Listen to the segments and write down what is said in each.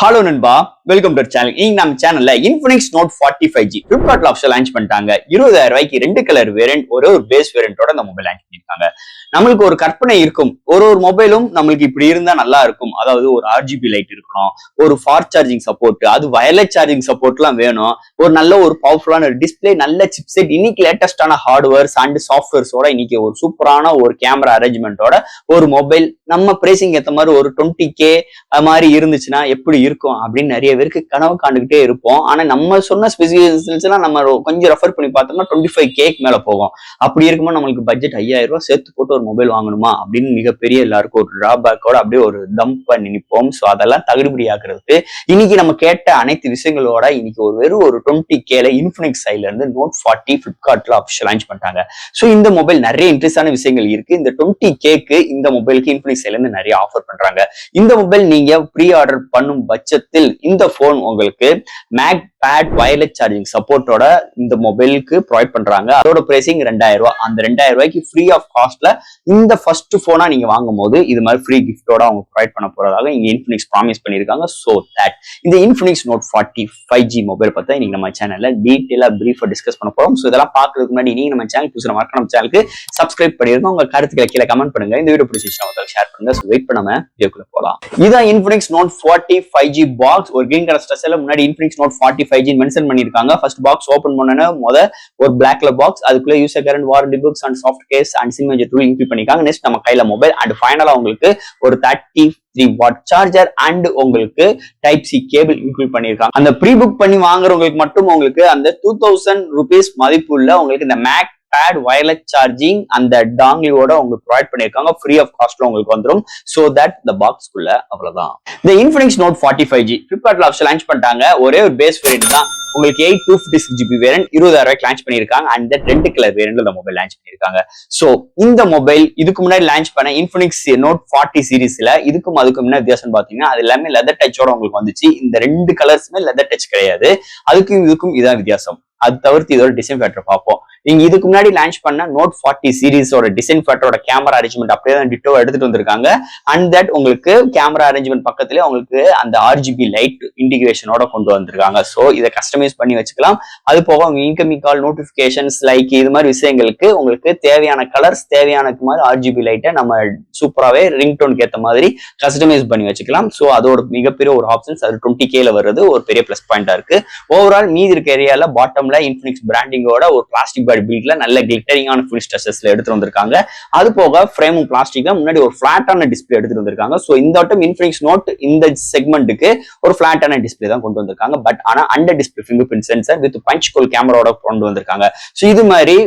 Hello நண்பா, welcome to channel. இன்னைக்கு நம்ம சேனல்ல Infinix Note 45G Flipkartல ஆப்ஷன் லான்ச் பண்ணிட்டாங்க. 20,000 ரூபாய்க்கு ரெண்டு கலர் வேரியன்ட், ஒரு பேஸ் வேரியன்ட்டோட இந்த மொபைல் லான்ச் பண்ணிருக்காங்க. நம்மளுக்கு ஒரு கற்பனை இருக்கும், ஒரு மொபைலும் நம்மளுக்கு இப்படி இருந்தா நல்லா இருக்கும். அதாவது ஒரு RGB லைட் இருக்கணும், ஒரு ஃபாஸ்ட் சார்ஜிங் சப்போர்ட், அது வயர்லெஸ் சார்ஜிங் சப்போர்ட்லாம் வேணும், ஒரு நல்ல ஒரு பவர்ஃபுல்லான டிஸ்பிளே, நல்ல சிப்செட், இன்னைக்கு லேட்டஸ்டான ஹார்ட்வேர்ஸ் அண்ட் சாஃப்ட்வேர்ஸோட இன்னைக்கு ஒரு சூப்பரான ஒரு கேமரா அரேஞ்ச்மெண்டோட ஒரு மொபைல் நம்ம பிரைசிங் ஏத்த மாதிரி ஒரு 20K அது மாதிரி இருந்துச்சுன்னா எப்படி இருக்கும் அப்படின்னு நிறைய பேருக்கு கனவு காண்டுகிட்டே இருப்போம். ஆனா நம்ம சொன்ன ஸ்பெசிஃபிகேஷன்ஸ் எல்லாம் நம்ம கொஞ்சம் ரெஃபர் பண்ணி பார்த்தோம்னா 25K மேல போகும். அப்படி இருக்கும்போது நம்மளுக்கு பட்ஜெட் 5,000 ரூபாய் சேர்த்து போட்டு ஒரு மொபைல் வாங்கணுமா அப்படின்னு மிகப்பெரிய எல்லாருக்கும் ஒரு டிராபேக்கோட அப்படியே ஒரு தம்ப் பண்ணி நிற்போம். ஸோ அதெல்லாம் தகுதிபடி ஆக்குறதுக்கு இன்னைக்கு நம்ம கேட்ட அனைத்து விஷயங்களோட இன்னைக்கு ஒரு வெறும் ஒரு 20Kல இன்ஃபினிக்ஸ் சைட்ல இருந்து Note 40 Flipkartல ஆஃபிஷியல் லான்ச் பண்ணிட்டாங்க. ஸோ இந்த மொபைல் நிறைய இன்ட்ரெஸ்டான விஷயங்கள் இருக்கு. இந்த 20Kக்கு இந்த மொபைலுக்கு இன்ஃபினிக்ஸ் சைட்ல இருந்து நிறைய ஆஃபர் பண்றாங்க. இந்த மொபைல் நீங்க ப்ரீ ஆர்டர் பண்ணும் பட்சத்தில் இந்த போன் உங்களுக்கு மேக் பேட் வயர்லெஸ் சார்ஜிங் சப்போர்ட்டோட இந்த மொபைலுக்கு ப்ரொவைட் பண்றாங்க. அதோட பிரைசிங் 2,000 ரூபாய். அந்த 2,000 ரூபாய்க்கு ஃப்ரீ ஆஃப் காஸ்ட்ல இந்த ஃபர்ஸ்ட் போனா நீங்க வாங்கும் போது இது மாதிரி ஃப்ரீ கிஃப்டோட அவங்க ப்ரொவைட் பண்ண போறதாக இங்க இன்ஃபினிக்ஸ் ப்ராமிஸ் பண்ணிருக்காங்க. சோ தட் இந்த இன்ஃபினிக்ஸ் Note 40 5G மொபைல் பத்தி இன்னைக்கு நம்ம சேனல்ல டீடைலா பிரீஃபா டிஸ்கஸ் பண்ண போறோம். சோ இதெல்லாம் பாக்குறதுக்கு முன்னாடி நீங்க நம்ம சேனல் புதுசா மறக்காம நம்ம சேனலுக்கு சப்ஸ்கிரைப் பண்ணிருங்க. உங்க கருத்துக்களை கீழே கமெண்ட் பண்ணுங்க. இந்த வீடியோ பிடிச்சிருந்தா ஷேர் பண்ணுங்க. சோ வெயிட் பண்ணாம வீடியோக்குள்ள போலாம். இதான் இன்ஃபினிக்ஸ் Note 40 5G பாக்ஸ். ஒரு கிரீன் கலர் ஸ்ட்ரக்சர்ல முன்னாடி இன்ஃபினிக்ஸ் Note 40 5G மென்ஷன் பண்ணிருக்காங்க. ஃபர்ஸ்ட் பாக்ஸ் ஓபன் பண்ணனே ஒரு பிளாக் கலர் பாக்ஸ், அதுக்குள்ள user current, warranty books and soft case and sim மேஜர் டூல் இன்க்ளூட் பண்ணிருக்காங்க. நெக்ஸ்ட் நம்ம கையில மொபைல் அண்ட் ஃபைனலா உங்களுக்கு ஒரு 33W சார்ஜர் அண்ட் உங்களுக்கு டைப் சி கேபிள் இன்க்ளூட் பண்ணிருக்காங்க. அந்த ப்ரீ புக் பண்ணி வாங்குறவங்களுக்கு மட்டும் உங்களுக்கு அந்த 2,000 rupees மதிப்புள்ள உங்களுக்கு இந்த மேக் பேட் வயர்லெஸ் சார்ஜிங் அந்த டாங்கிலோட உங்களுக்கு ப்ரொவைட் பண்ணிருக்காங்க. ஃப்ரீ ஆஃப் காஸ்ட்ல உங்களுக்கு வந்துடும். சோ தட் இந்த பாக்ஸ்க்குள்ள அவ்வளவுதான். இந்த இன்ஃபினிக்ஸ் Note 45G Flipkartல ஆப்ஷன் லான்ச் பண்ணிட்டாங்க. ஒரே ஒரு பேஸ் வேரியன்ட் தான் உங்களுக்கு 8/256GB வேரியன்ட் 20,000 ரூபாய்க்கு லான்ச் பண்ணிருக்காங்க. அண்ட் ரெண்டு கலர் வேரியன்ட்ல இந்த மொபைல் லான்ச் பண்ணிருக்காங்க. சோ இந்த மொபைல் இதுக்கு முன்னாடி லான்ச் பண்ண இன்ஃபினிக்ஸ் Note 40 சீரிஸ்ல இதுக்கும் அதுக்கும் என்ன வித்தியாசம் பாத்தீங்கன்னா அது எல்லாமே லெதர் டச்சோட உங்களுக்கு வந்துச்சு. இந்த ரெண்டு கலர்ஸுமே லெதர் டச் கிடையாது. அதுக்கும் இதுக்கும் இதான் வித்தியாசம். அது தவிர்த்து இதோட டிசைன் ஃபேக்டர் பார்ப்போம். நீங்க இதுக்கு முன்னாடி லான்ச் பண்ண Note 40 சீரிஸோட டிசைன் ஃபேக்டரோட கேமரா அரேஞ்ச்மெண்ட் அப்படியே தான் டிட்டோ எடுத்துட்டு வந்திருக்காங்க. அண்ட் தட் உங்களுக்கு கேமரா அரேஞ்ச்மெண்ட் பக்கத்துலயே உங்களுக்கு அந்த RGB லைட் இன்டிகிரேஷனோட கொண்டு வந்திருக்காங்க. சோ இதை கஸ்டமைஸ் பண்ணி வச்சுக்கலாம். அது போக உங்க இன்கமிங் கால் நோட்டிபிகேஷன்ஸ் லைக் இது மாதிரி விஷயங்களுக்கு உங்களுக்கு தேவையான கலர்ஸ் தேவையான மாதிரி RGB லைட்டை நம்ம சூப்பராகவே ரிங் டோனுக்கு ஏற்ற மாதிரி கஸ்டமைஸ் பண்ணி வச்சுக்கலாம். சோ அதோட மிகப்பெரிய ஒரு ஆப்ஷன்ஸ் அது 20Kல வருது ஒரு பெரிய பிளஸ் பாயிண்டா இருக்கு. ஓவரால் மீதி இருக்க ஏரியால பாட்டம் இன்ஃபினிக்ஸ் பிராண்டிங்கோட ஒரு பிளாஸ்டிக் பாடி பில்ட்ல நல்ல கிளிட்டரிங்கான ஃபினிஷ் டச்சஸ்ல எடுத்து வந்திருக்காங்க. அது போக ஃப்ரேமும் பிளாஸ்டிக்ல முன்னாடி ஒரு பிளாட்டான டிஸ்பிளே எடுத்துட்டு வந்திருக்காங்க. சோ இந்த வட்டம் இன்ஃபினிக்ஸ் நோட் இந்த செக்மெண்ட்டுக்கு ஒரு பிளாட்டான டிஸ்பிளே தான் கொண்டு வந்திருக்காங்க. பட் ஆனா under display finger print sensor with punch hole கேமராவோட கொண்டு வந்திருக்காங்க. சோ இது மாதிரி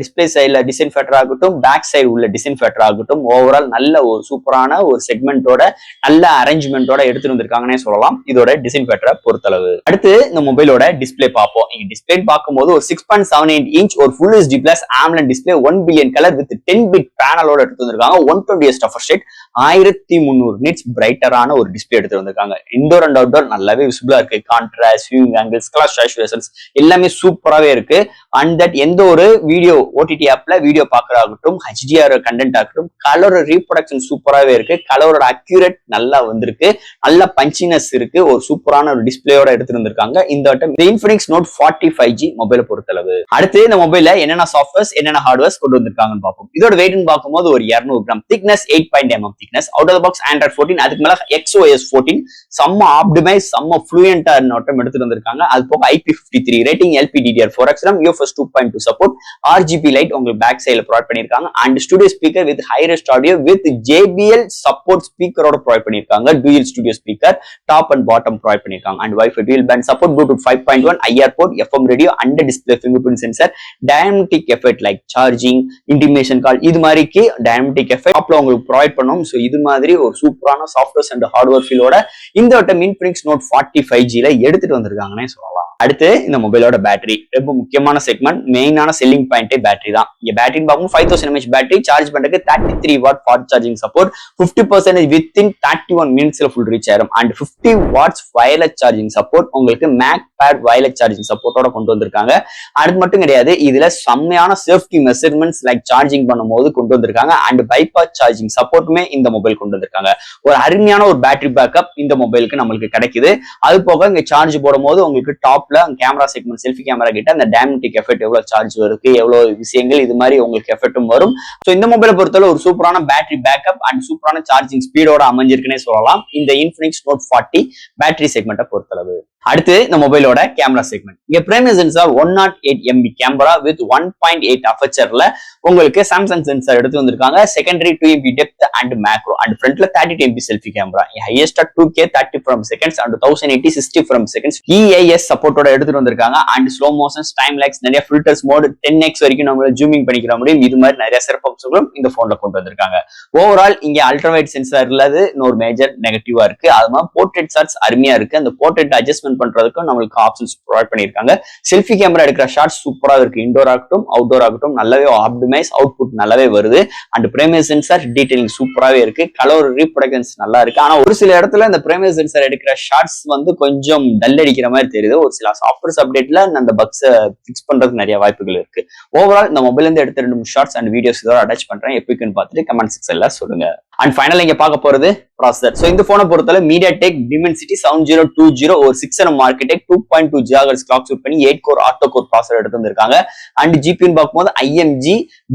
டிஸ்பிளே சைட்ல டிசைன் ஃபேக்டர் ஆகட்டும், பேக் சைடு உள்ள டிசைன் ஃபேக்டர் ஆகட்டும், ஓவரால் நல்ல ஒரு சூப்பரான ஒரு செக்மெண்டோட நல்ல அரேஞ்ச்மெண்டோட எடுத்துட்டு வந்திருக்காங்கன்னே சொல்லலாம் இதோட டிசைன் ஃபேக்டரை பொறுத்தளவு. அடுத்து இந்த மொபைலோட டிஸ்பிளே பார்ப்போம். இங்க டிஸ்பிளே பார்க்கும்போது ஒரு 6.78 இன்ச் ஒரு full HD plus AMOLED display 1 billion colour with 10 bit பேனலோட எடுத்து வந்திருக்காங்க. 120Hz ரெஃப்ரெஷ் ரேட், 1300 நிட்ஸ் பிரைட்டரான ஒரு டிஸ்பிளே எடுத்து வந்திருக்காங்க. இன்டோர் அண்ட் அவுட்டோர் நல்லாவே விசிபிளா இருக்கு. கான்ட்ராஸ்ட், வியூவிங் ஆங்கிள்ஸ், கலர் சாச்சுரேஷன்ஸ் எல்லாமே சூப்பராகவே இருக்கு. அண்ட் தட் எந்த ஒரு வீடியோ OTT ஆப்ல வீடியோ பார்க்கறாகட்டும், HDR கண்டென்ட் ஆகட்டும், கலர் ரீப்ரொடக்ஷன் சூப்பராகவே இருக்கு. கலரோட அக்யூரேட் நல்லா வந்திருக்கு. நல்ல பஞ்சினஸ் இருக்கு. ஒரு சூப்பரான ஒரு டிஸ்பிளேயோட எடுத்து வந்திருக்காங்க. இந்த வட்டம் இன்ஃபினிக்ஸ் Note 40 5G மொபைலை பொறுத்தளவு. அடுத்து இந்த மொபைல என்னென்ன சாஃப்ட்வேர்ஸ் என்னென்ன ஹார்ட்வேர்ஸ் கொண்டு வந்திருக்காங்கன்னு பார்ப்போம். இதோட வெயிட்னு பார்க்கும்போது ஒரு 200 gram, thickness 8.mm thickness, out of the box Android 14, அதுக்கு மேல XOS 14, செம்ம ஆப்டிமைஸ் செம்ம ஃப்ளூயண்டா நோட்டம் எடுத்துட்டு வந்திருக்காங்க. அது போக IP53 rating, LPDDR4X RAM, UFS 2.2 support, RGB light உங்களுக்கு பேக் சைடுல ப்ரொவைட் பண்ணிருக்காங்க. And studio speaker with high res audio with JBL support ஸ்பீக்கரோட ப்ரொவைட் பண்ணிருக்காங்க. Dual studio speaker top and bottom provide பண்ணிருக்காங்க. And Wi-Fi dual band support, Bluetooth 5.1, IR port, FM radio, under display fingerprint sensor, dynamic effect like charging, intimation call இது மாதிரிக்கு dynamic effect டாப்ல உங்களுக்கு provide பண்ணும். So இது மாதிரி ஒரு சூப்பரான சாஃப்ட்வேர்ஸ் அண்ட் ஹார்ட்வேர் ஃபீலோட இந்த வட்டம் இன்ஃபினிக்ஸ் Note 40 5Gல எடுத்துட்டு வந்திருக்காங்கன்னே சொல்லலாம். அடுத்து இந்த மொபைலோட பேட்டரி ரொம்ப முக்கியமான செக்மெண்ட், மெயினான செல்லிங் பாயிண்டே பேட்டரி தான். இங்க பேட்டரின்னு பார்க்கும் 5000 mAh பேட்டரி, சார்ஜ் பண்றதுக்கு 33W fast charging support, 50% within 31 மினிட்ஸ்ல ஃபுல் ரீச் ஆயிரும். And 50W wireless charging support உங்களுக்கு மேக் பேட் வயர்லெஸ் சார்ஜிங் சப்போர்ட்டோட கொண்டு வந்திருக்காங்க. அது மட்டும் கிடையாது, இதுல செம்மையான சேஃப்டி மெஷர்மெண்ட்ஸ் லைக் சார்ஜிங் பண்ணும்போது கொண்டு வந்திருக்காங்க அண்ட் பைபாஸ் சார்ஜிங் சப்போர்ட்டுமே இந்த மொபைல் கொண்டு வந்திருக்காங்க. ஒரு அருமையான ஒரு பேட்டரி பேக்கப் இந்த மொபைலுக்கு நம்மளுக்கு கிடைக்குது. அது போக இங்க சார்ஜ் போடும் போது உங்களுக்கு டாப்ல கேமரா செக்மெண்ட் செல்ஃபி கேமரா கிட்ட அந்த டைனமிக் எஃபெக்ட் எவ்வளவு சார்ஜ் இருக்கு, எவ்வளவு விஷயங்கள் இது மாதிரி உங்களுக்கு எஃபெக்டும் வரும். ஸோ இந்த மொபைலை பொறுத்தவரை ஒரு சூப்பரான பேட்டரி பேக்கப் அண்ட் சூப்பரான சார்ஜிங் ஸ்பீடோட அமைஞ்சிருக்குன்னே சொல்லலாம் இந்த இன்ஃபினிக்ஸ் நோட் 40 பேட்டரி செக்மெண்ட்டை பொறுத்தளவு. அடுத்து இந்த மொபைலோட கேமரா செக்மெண்ட். இங்க primary sensor 108 MB camera with 1.8 அபர்ச்சர்ல உங்களுக்கு சாம்சங் சென்சார் எடுத்து வந்திருக்காங்க. Secondary 2 MB depth and macro and ஃப்ரண்ட்ல 32 MB செல்ஃபி கேமரா. ஹையஸ்டா 2K 30 frame seconds and 1080 60 frame seconds EIS சப்போர்ட்டோட எடுத்துட்டு வந்திருக்காங்க. And slow motions, time lapse, நிறைய ஃபில்டர்ஸ் மோட் 10x வரைக்கும் நம்மளால ஜூமிங் பண்ணிக்கிற முடியும். இது மாதிரி நிறைய சிறப்பம்சங்களும் இந்த போன்ல கொண்டு வந்திருக்காங்க. ஓவரால் இங்க அல்ட்ராவைட் சென்சார் இல்லாத இன்னொரு மேஜர் நெகட்டிவா இருக்கு. அது மாதிரி போர்ட்ரேட் ஷாட்ஸ் அருமையா இருக்கு. அந்த போர்ட்ரேட் அட்ஜஸ்ட்மெண்ட் பண்றதுக்கு நம்மளுக்கு ஆப்ஷன்ஸ் ப்ரொவைட் பண்ணிருக்காங்க. செல்ஃபி கேமரா எடுக்கிற ஷாட்ஸ் சூப்பரா இருக்கு. இன்டோர் ஆகட்டும் அவுட்டோர் ஆகட்டும் நல்லாவே ஆப்டிமைஸ் அவுட்புட் நல்லாவே வருது. அண்ட் பிரைமரி சென்சார் டீடைலிங் சூப்பராவே இருக்கு. கலர் ரீப்ரொடக்ஷன்ஸ் நல்லா இருக்கு. ஆனா ஒரு சில இடத்துல இந்த பிரைமரி சென்சார் எடுக்கிற ஷாட்ஸ் வந்து கொஞ்சம் டல் அடிக்கிற மாதிரி தெரியுது. ஒரு சில சாஃப்ட்வேர் அப்டேட்ல அந்த பக்ஸை ஃபிக்ஸ் பண்றதுக்கு நிறைய வாய்ப்புகள் இருக்கு. ஓவரால் இந்த மொபைல் இருந்து எடுத்த 2 ஷார்ட்ஸ் அண்ட் வீடியோஸ் இதோட அட்டாச் பண்றேன். எப்படின்னு பார்த்துட்டு கமெண்ட் செக்ஷன்ல சொல்லுங்க. அண்ட் ஃபைனல் இங்க பார்க்க போறது ப்ராசஸர். சோ இந்த போனை பொறுத்தவரை MediaTek Dimensity 7020 ஒரு 6nm Architect 2.2 GHz clock speed பண்ணி 8 கோர் ஆட்டோ கோர் ப்ராசஸர் எடுத்து வந்திருக்காங்க. அண்ட் ஜிபின்னு பார்க்கும்போது IMG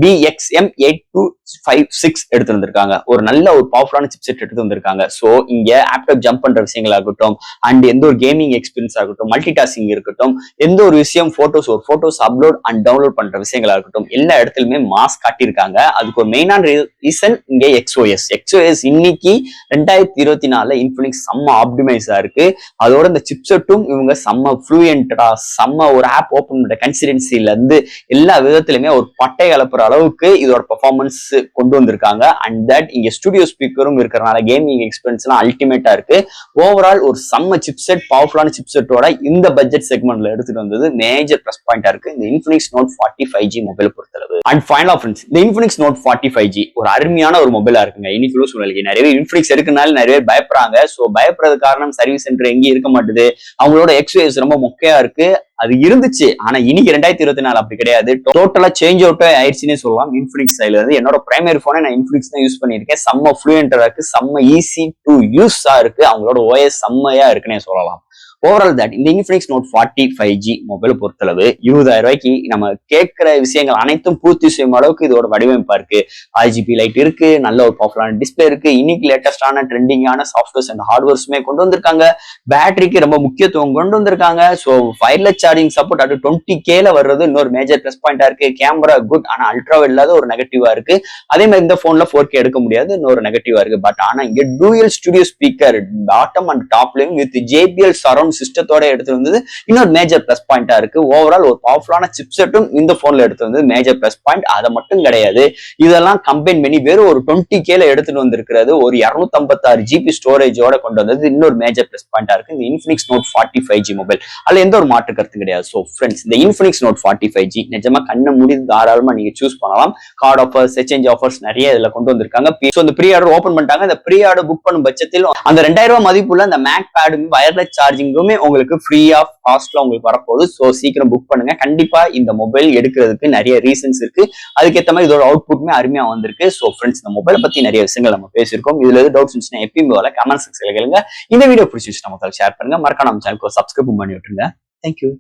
BXM 8256 எடுத்து வந்திருக்காங்க. ஒரு நல்ல ஒரு பவர்ஃபுல்லான சிப்செட் எடுத்து வந்திருக்காங்க. சோ இங்க ஆப்டாப் ஜம்ப் பண்ற விஷயங்கள் ஆகட்டும் அண்ட் எந்த ஒரு கேமிங் எக்ஸ்பீரியன்ஸ் ஆகட்டும் மல்டி டாஸ்கிங் இருக்கட்டும் எந்த ஒரு விஷயம் போட்டோஸ் அப்லோட் அண்ட் டவுன்லோட் பண்ற விஷயங்களா இருக்கட்டும் எல்லா இடத்துலயுமே மாஸ் காட்டியிருக்காங்க. அதுக்கு ஒரு மெயினான ரீசன் இங்க XOS இன்னைக்கு 2024 இன்ஃபினிக்ஸ் செம்ம ஆப்டிமைஸா இருக்கு. அதோட இந்த சிப்செட்டும் இவங்க செம்ம ஃப்ளூயன்டா செம்ம ஒரு ஆப் ஓபன் பண்ற கன்சிடென்சில இருந்து எல்லா விதத்திலுமே ஒரு பட்டை கலப்புற அளவுக்கு இதோட பெர்ஃபார்மன்ஸ் கொண்டு வந்திருக்காங்க. அண்ட் தட் இங்க ஸ்டுடியோ ஸ்பீக்கரும் இருக்கிறனால கேமிங் எக்ஸ்பீரியன்ஸ் எல்லாம் அல்டிமேட்டா இருக்கு. ஓவரால் ஒரு செம்ம சிப்செட் பவர்ஃபுல்லான சிப்செட்டோட இந்த பட்ஜெட் செக்மெண்ட்ல எடுத்துட்டு வந்தது மேஜர் பிளஸ் பாயிண்டா இருக்கு இந்த இன்ஃபினிக்ஸ் நோட் 40 5G மொபைல் பொறுத்தளவு. அண்ட் ஃபைனலா ஃப்ரெண்ட்ஸ் இந்த இன்ஃபினிக்ஸ் நோட் 40 5G ஒரு அருமையான ஒரு மொபைலா இருக்குங்க. இன்னைக்கு சூழ்நிலைக்கு நிறைய இன்ஃபினிக்ஸ் எடுக்கனால நிறைய பேர் பயப்படுறாங்க. சோ பயப்படுறது காரணம் சர்வீஸ் சென்டர் எங்கேயும் இருக்க மாட்டுது. அவங்களோட XOS ரொம்ப மொக்கையா இருக்கு. அது இருந்துச்சு ஆனா இன்னைக்கு 2024 அப்படி கிடையாது. டோட்டலா சேஞ்ச் அவுட் ஆயிடுச்சுன்னு சொல்லலாம். இன்ஃபினிக்ஸ் சைட்ல இருந்து என்னோட பிரைமரி போனை நான் இன்ஃபினிக்ஸ் தான் யூஸ் பண்ணிருக்கேன். செம்ம ஃப்ளூயன்டா இருக்கு, செம்ம ஈஸி டு யூஸா இருக்கு. அவங்களோட OS செம்மையா இருக்குன்னே சொல்லலாம். ஓவரால் தட் இந்த இன்ஃபினிக்ஸ் நோட் 40 5G மொபைல் பொறுத்தளவு 20,000 ரூபாய்க்கு நம்ம கேட்கிற விஷயங்கள் அனைத்தும் பூர்த்தி செய்யும் அளவுக்கு இதோட வடிவமைப்பா இருக்கு. RGB லைட் இருக்கு, நல்ல ஒரு பவர்ஃபுல்லான டிஸ்பிளே இருக்கு, இன்னைக்கு லேட்டஸ்டான ட்ரெண்டிங்கான சாஃப்ட்வேர்ஸ் அண்ட் ஹார்ட்வேர்ஸுமே கொண்டு வந்திருக்காங்க. பேட்டரிக்கு ரொம்ப முக்கியத்துவம் கொண்டு வந்திருக்காங்க. ஸோ வயர்லெஸ் சார்ஜிங் சப்போர்ட் அது 20Kல வர்றது இன்னொரு மேஜர் பிளஸ் பாயிண்டா இருக்கு. கேமரா குட் ஆனா அல்ட்ராவைட் இல்லாத ஒரு நெகட்டிவா இருக்கு. அதே மாதிரி இந்த போன்ல 4K எடுக்க முடியாது இன்னொரு நெகட்டிவா இருக்கு. பட் ஆனா இங்க dual studio speaker bottom and டாப்லயும் வித் JBL சரௌண்ட் சிஸ்டத்தோட எடுத்து வந்தது இன்னொரு மேஜர் பிளஸ் பாயிண்டா இருக்கு. ஓவரால் ஒரு பவர்ஃபுல்லான சிப்செட்டும் இந்த போன்ல எடுத்து வந்தது மேஜர் பிளஸ் பாயிண்ட். அதை மட்டும் கிடையாது, இதெல்லாம் கம்பைன் பண்ணி வெறும் ஒரு 20Kல எடுத்துட்டு வந்திருக்கிறது ஒரு 256 GB ஸ்டோரேஜோட கொண்டு வந்தது இன்னொரு மேஜர் பிளஸ் பாயிண்டா இருக்கு இந்த இன்ஃபினிக்ஸ் நோட் 40 5G மொபைல். அதுல எந்த ஒரு மாற்று கருத்து கிடையாது. சோ ஃப்ரெண்ட்ஸ் இந்த இன்ஃபினிக்ஸ் நோட் 40 5G நிஜமா கண்ண மூடி தாராளமா நீங்க சூஸ் பண்ணலாம். கார்டு ஆஃபர்ஸ் எக்ஸ்சேஞ்ச் ஆஃபர்ஸ் நிறைய இதுல கொண்டு வந்திருக்காங்க. சோ இந்த ப்ரீ ஆர்டர் ஓபன் பண்ணிட்டாங்க. இந்த ப்ரீ ஆர்டர் புக் பண்ணும் பட்சத்தில் அந்த 2000 ரூபாய் மதிப்புள்ள அந்த மேக் பேடும் வயர்லெஸ் சார்ஜிங்குமே உங்களுக்கு ஃப்ரீ ஆஃப் காஸ்ட்ல உங்களுக்கு வரப்போகுது. சோ சீக்கிரம் புக் பண்ணுங்க. கண்டிப்பா இந்த மொபைல் எடுக்கிறதுக்கு நிறைய ரீசன்ஸ் இருக்கு. அதுக்கேற்ற மாதிரி இதோட அவுட்புட்மே அருமையா வந்திருக்கு. சோ ஃப்ரெண்ட்ஸ் இந்த மொபைலை பத்தி நிறைய விஷயங்கள் நம்ம பேசியிருக்கோம். இதுல எது டவுட்ஸ் இருந்துச்சுன்னா எப்பயும் போல கமெண்ட் செக்ஷன்ல கேளுங்க. இந்த வீடியோ பிடிச்சிருச்சு நம்ம ஷேர் பண்ணுங்க. மறக்காம நம்ம சேனலுக்கு சப்ஸ்கிரைப் பண்ணி விட்டுருங்க. தேங்க்யூ.